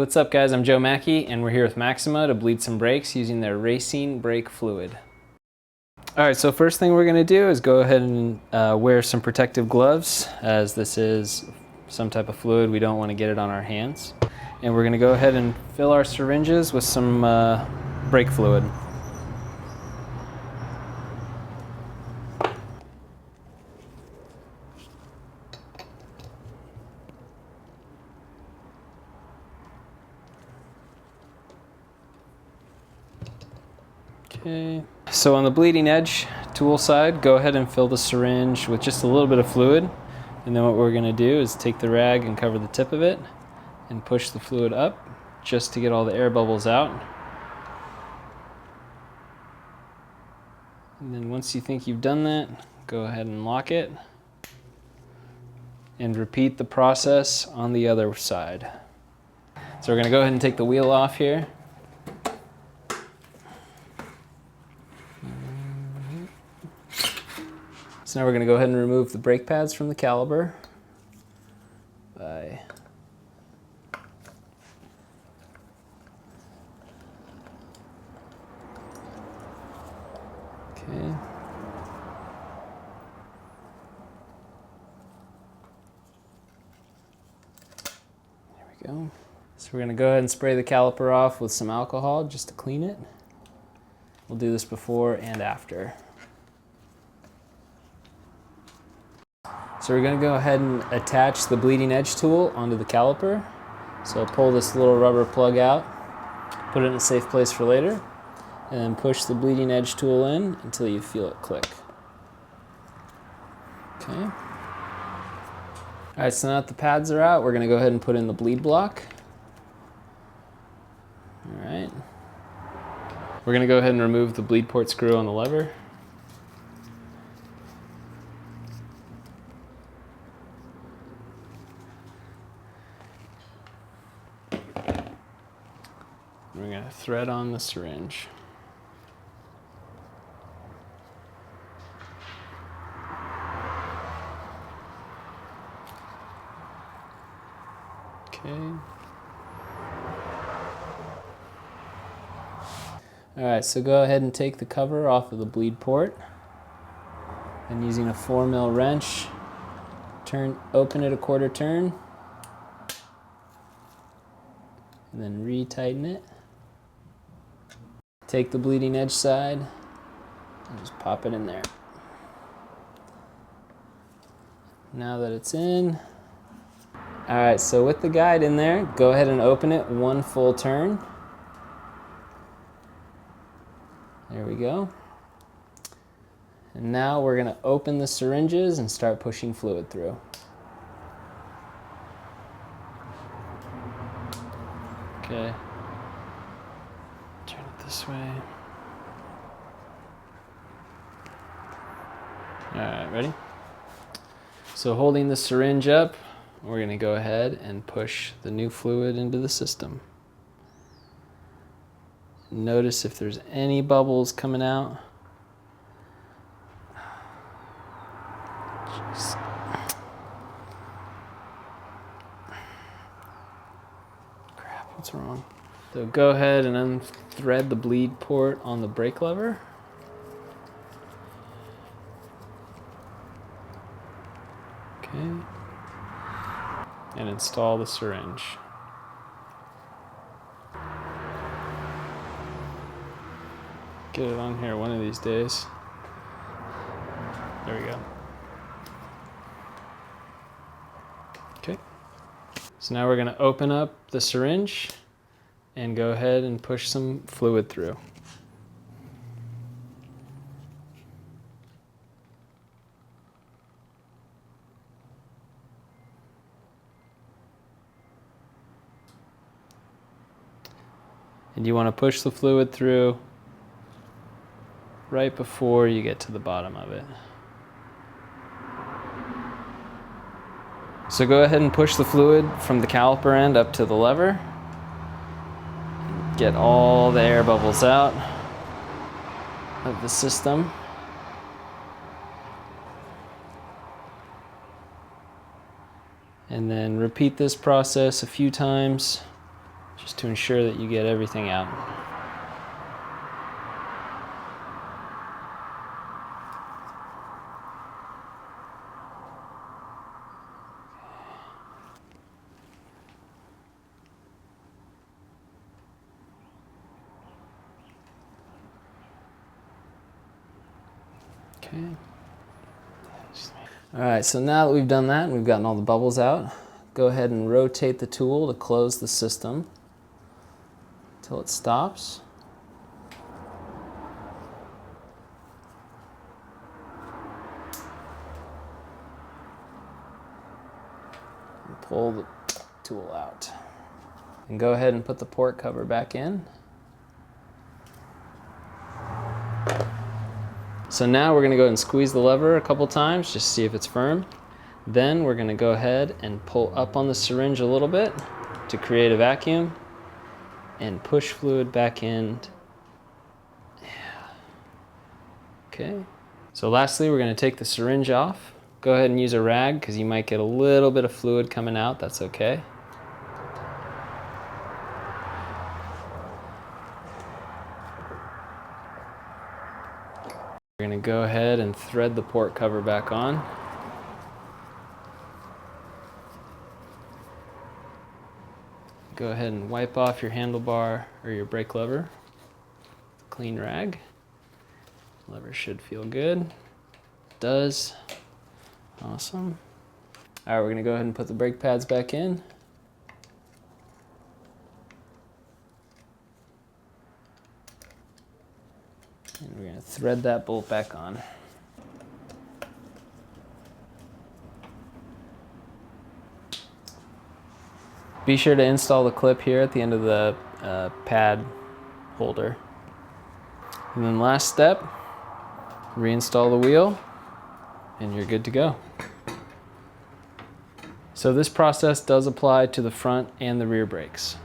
What's up guys, I'm Joe Mackey and we're here with Maxima to bleed some brakes using their racing brake fluid. Alright, so first thing we're going to do is go ahead and wear some protective gloves, as this is some type of fluid. We don't want to get it on our hands. And we're going to go ahead and fill our syringes with some brake fluid. Okay, so on the bleeding edge tool side, go ahead and fill the syringe with just a little bit of fluid. And then what we're going to do is take the rag and cover the tip of it and push the fluid up just to get all the air bubbles out. And then once you think you've done that, go ahead and lock it and repeat the process on the other side. So we're going to go ahead and take the wheel off here. So now we're going to go ahead and remove the brake pads from the caliper by okay. There we go. So we're going to go ahead and spray the caliper off with some alcohol just to clean it. We'll do this before and after. So we're going to go ahead and attach the bleeding edge tool onto the caliper. So pull this little rubber plug out, put it in a safe place for later, and then push the bleeding edge tool in until you feel it click. Okay. Alright, so now that the pads are out, we're going to go ahead and put in the bleed block. Alright. We're going to go ahead and remove the bleed port screw on the lever. We're going to thread on the syringe. Okay. Alright, so go ahead and take the cover off of the bleed port. And using a 4mm wrench, open it a quarter turn. And then re-tighten it. Take the bleeding edge side and just pop it in there. Now that it's in, alright, so with the guide in there, go ahead and open it one full turn. There we go. And now we're going to open the syringes and start pushing fluid through. Okay. Turn it this way. Alright, ready? So holding the syringe up, we're going to go ahead and push the new fluid into the system. Notice if there's any bubbles coming out. Just crap, what's wrong? So go ahead and unthread the bleed port on the brake lever. Okay. And install the syringe. Get it on here one of these days. There we go. Okay. So now we're going to open up the syringe and go ahead and push some fluid through. And you want to push the fluid through right before you get to the bottom of it. So go ahead and push the fluid from the caliper end up to the lever. Get all the air bubbles out of the system. And then repeat this process a few times just to ensure that you get everything out. Okay. All right, so now that we've done that and we've gotten all the bubbles out, go ahead and rotate the tool to close the system until it stops. And pull the tool out. And go ahead and put the port cover back in. So now we're going to go ahead and squeeze the lever a couple times just to see if it's firm. Then we're going to go ahead and pull up on the syringe a little bit to create a vacuum and push fluid back in. Okay. So lastly, we're going to take the syringe off. Go ahead and use a rag because you might get a little bit of fluid coming out. That's okay. We're going to go ahead and thread the port cover back on. Go ahead and wipe off your handlebar or your brake lever. Clean rag. Lever should feel good. It does. Awesome. All right, we're going to go ahead and put the brake pads back in. And we're going to thread that bolt back on. Be sure to install the clip here at the end of the pad holder. And then last step, reinstall the wheel, and you're good to go. So this process does apply to the front and the rear brakes.